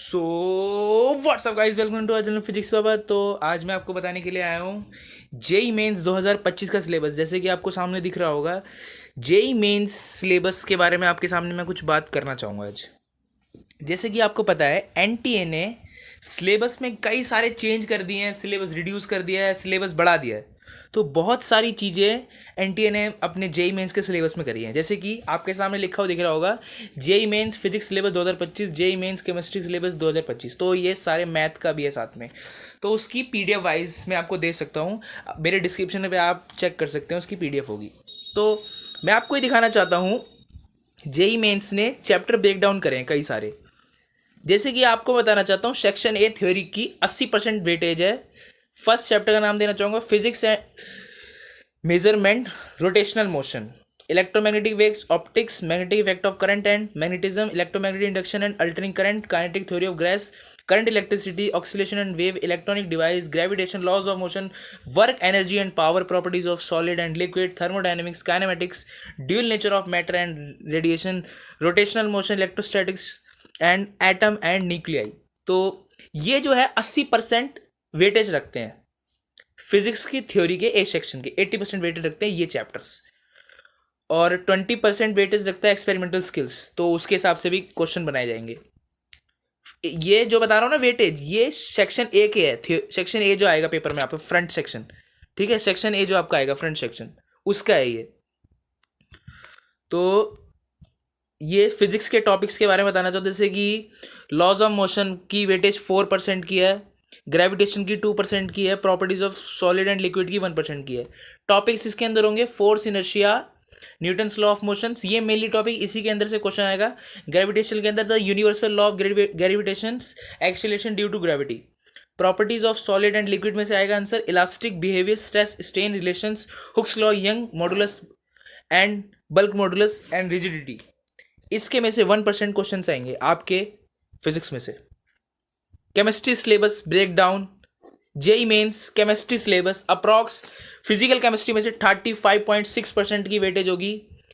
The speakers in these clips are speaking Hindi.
So what's up guys, welcome to our channel physics Baba. तो आज मैं आपको बताने के लिए आया हूँ जेई मेंस 2025 का सिलेबस। जैसे कि आपको सामने दिख रहा होगा, जेई मेंस सिलेबस के बारे में आपके सामने मैं कुछ बात करना चाहूँगा आज। जैसे कि आपको पता है, एनटीए ने सिलेबस में कई सारे चेंज कर दिए हैं, सिलेबस रिड्यूस कर दिया है, सिलेबस बढ़ा दिया है। तो बहुत सारी चीज़ें एनटीए ने अपने जेई मेंस के सिलेबस में करी हैं। जैसे कि आपके सामने लिखा हुआ दिख रहा होगा, JEE Mains physics syllabus 2025, JEE Mains chemistry syllabus 2025। तो ये सारे मैथ का भी है साथ में। तो उसकी पीडीएफ वाइज मैं आपको दे सकता हूँ, मेरे डिस्क्रिप्शन पे आप चेक कर सकते हैं, उसकी पीडीएफ होगी। तो मैं आपको ये दिखाना चाहता हूँ, जेई मेंस ने चैप्टर ब्रेक डाउन करे हैं कई सारे। जैसे कि आपको बताना चाहता हूँ, सेक्शन ए थ्योरी की 80% वेटेज है। फर्स्ट चैप्टर का नाम देना चाहूँगा, physics and measurement, rotational motion, electromagnetic waves, optics, magnetic effect of current and magnetism, electromagnetic induction and altering current, kinetic theory of gas, current, electricity, oscillation and wave, electronic device, gravitation, laws of motion, work, energy and power, properties of solid and liquid, thermodynamics, kinematics, dual nature of matter and radiation, rotational motion, electrostatics and atom and nuclei. तो ये जो है 80% वेटेज रखते हैं फिजिक्स की थ्योरी के ए सेक्शन के, 80% वेटेज रखते हैं ये चैप्टर्स, और 20% वेटेज रखता है एक्सपेरिमेंटल स्किल्स। तो उसके हिसाब से भी क्वेश्चन बनाए जाएंगे। ये जो बता रहा हूँ ना वेटेज, ये सेक्शन ए के है। सेक्शन ए जो आएगा पेपर में आपको, फ्रंट सेक्शन, ठीक है, सेक्शन ए जो आपका आएगा फ्रंट सेक्शन, उसका है ये। तो ये फिजिक्स के टॉपिक्स के बारे में बताना चाहते, जैसे कि लॉज ऑफ मोशन की वेटेज 4% की है, ग्रेविटेशन की 2% की है, properties of solid and liquid की 1% की है। टॉपिक्स इसके अंदर होंगे force, inertia, Newton's law of motion, ये मेनली टॉपिक इसी के अंदर से क्वेश्चन आएगा। ग्रेविटेशन के अंदर the universal law of gravitation, acceleration due to gravity. Properties of solid and liquid में से आएगा answer elastic behaviour, stress strain relations, Hooke's law, young modulus and bulk modulus and rigidity. इसके में से 1% क्वेश्चन आएंगे आपके फिजिक्स में से। Chemistry syllabus break down, JEE Mains chemistry syllabus approx physical chemistry में से 35.6% की वेटेज होगी।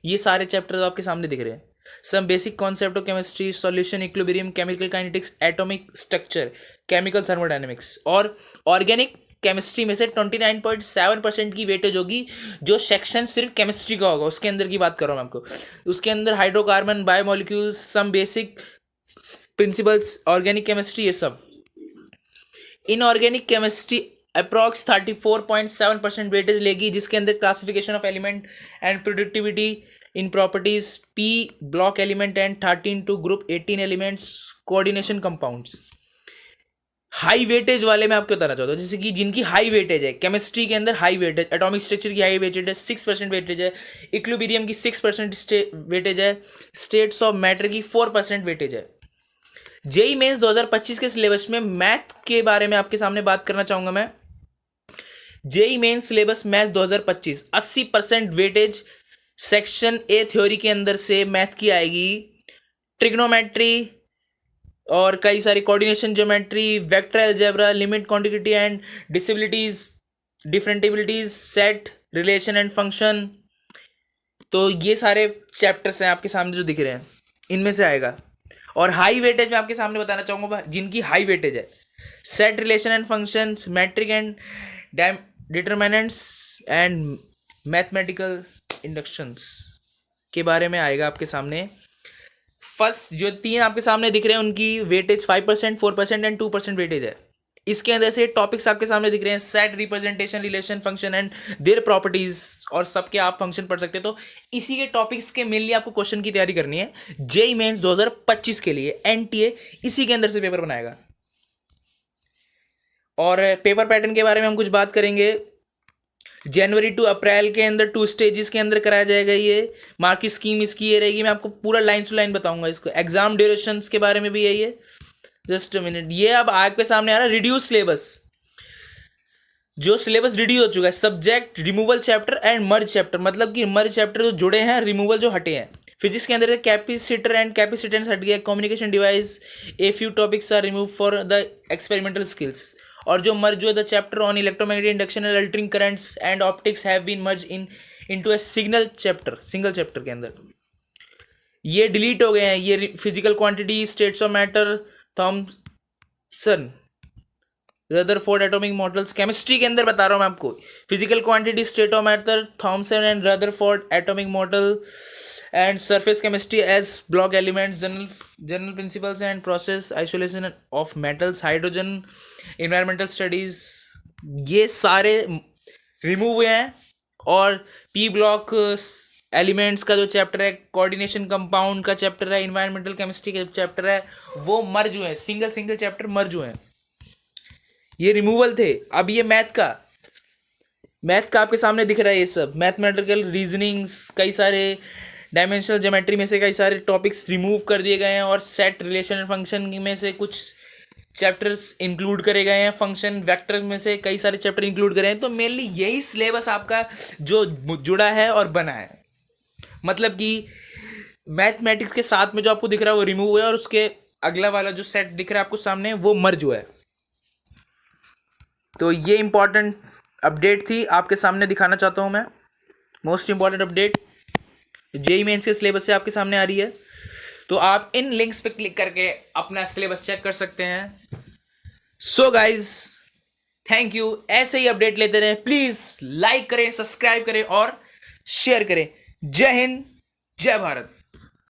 ये सारे चैप्टर आपके सामने दिख रहे हैं। Some basic concept of chemistry, solution, equilibrium, chemical kinetics, atomic structure, chemical thermodynamics. और ऑर्गेनिक केमिस्ट्री में से 29.7% की वेटेज होगी, जो सेक्शन सिर्फ केमिस्ट्री का होगा, उसके अंदर की बात कर रहा हूँ मैं आपको। उसके अंदर hydrocarbon, biomolecules, some basic principles, organic chemistry, ये सब। इनऑर्गेनिक केमिस्ट्री अप्रॉक्स 34.7% वेटेज लेगी, जिसके अंदर classification of element and productivity in properties, P block element and 13 to group 18 elements, coordination compounds. High weightage वाले मैं आपको बताना चाहता हूँ, जैसे कि जिनकी हाई वेटेज है केमिस्ट्री के अंदर, हाई वेटेज एटॉमिक स्ट्रक्चर की हाई वेटेज है, 6% वेटेज है, इक्विलिब्रियम की 6% वेटेज है, स्टेट्स ऑफ मैटर की 4% वेटेज है। जेई मेंस 2025 के सिलेबस में मैथ के बारे में आपके सामने बात करना चाहूंगा मैं। JEE Mains syllabus math 2025 80% weightage section A theory के अंदर से मैथ की आएगी। ट्रिग्नोमेट्री और कई सारी coordination geometry, vector algebra, limit quantity and disabilities, differentiabilities, set, relation and function. तो ये सारे चैप्टर्स हैं आपके सामने जो दिख रहे हैं, इनमें से आएगा। और हाई वेटेज में आपके सामने बताना चाहूंगा जिनकी हाई वेटेज है, set, relation and functions, matrix and determinants and mathematical inductions के बारे में आएगा आपके सामने। फर्स्ट जो 3 आपके सामने दिख रहे हैं, उनकी वेटेज 5%, 4% एंड 2% वेटेज है। इसके अंदर से टॉपिक्स आपके सामने दिख रहे हैं, set, representation, relation, function and their properties, और सबके आप फंक्शन पढ़ सकते हैं। तो इसी के टॉपिक्स के मेनली आपको क्वेश्चन की तैयारी करनी है जेई मेंस 2025 के लिए। एनटीए इसी के अंदर से पेपर बनाएगा। और पेपर पैटर्न के बारे में हम कुछ बात करेंगे। जनवरी टू अप्रैल के अंदर 2 स्टेजेस के अंदर कराया जाएगा। ये मार्क की स्कीम इसकी ये रहेगी, मैं आपको पूरा लाइन टू लाइन बताऊंगा इसको। एग्जाम ड्यूरेशन के बारे में भी है ये। जस्ट मिनट, ये अब आपके सामने आ रहा है रिड्यूस सिलेबस। जो सिलेबस रिड्यूस हो चुका है, subject, removal chapter and merge chapter, मतलब कि मर्ज चैप्टर जो जुड़े हैं, रिमूवल जो हटे हैं। फिजिक्स के अंदर कैपेसिटर एंड कैपेसिटेंस हट गया, communication device, a few topics are remove for the experimental skills. और जो मर्ज हुआ, the chapter on electromagnetic induction and altering currents and optics have been merge into a single chapter के अंदर। ये डिलीट हो गए हैं, ये physical quantity, states of matter, son Rutherford atomic models, chemistry के अंदर बता रहा हूँ मैं आपको, physical quantity, state of matter, Thomson and Rutherford atomic model and surface chemistry s block elements, general principles and process isolation of metals, hydrogen, environmental studies, ये सारे रिमूव हुए हैं। और पी ब्लॉक एलिमेंट्स का जो चैप्टर है, कोऑर्डिनेशन कंपाउंड का चैप्टर है, इन्वायरमेंटल केमिस्ट्री का चैप्टर है, वो मर्ज हुए हैं, सिंगल सिंगल चैप्टर मर्ज हुए हैं, ये रिमूवल थे। अब ये मैथ का आपके सामने दिख रहा है, ये सब मैथमेटिकल रीजनिंग्स, कई सारे डायमेंशनल ज्योमेट्री में से कई सारे टॉपिक्स रिमूव कर दिए गए हैं और सेट रिलेशन फंक्शन में से कुछ चैप्टर्स इंक्लूड करे गए हैं, फंक्शन वेक्टर में से कई सारे चैप्टर इंक्लूड करे हैं। तो मेनली यही सिलेबस आपका जो जुड़ा है और बना है, मतलब कि मैथमेटिक्स के साथ में जो आपको दिख रहा है वो रिमूव हुआ है और उसके अगला वाला जो सेट दिख रहा है आपको सामने वो मर्ज हुआ है। तो ये इंपॉर्टेंट अपडेट थी, आपके सामने दिखाना चाहता हूँ मैं। Most important update JEE mains के सिलेबस से आपके सामने आ रही है, तो आप इन लिंक्स पे क्लिक करके अपना सिलेबस चेक कर सकते हैं। So guys, thank you. ऐसे ही अपडेट लेते रहें, प्लीज लाइक करें, सब्सक्राइब करें और शेयर करें। जय हिंद, जय भारत।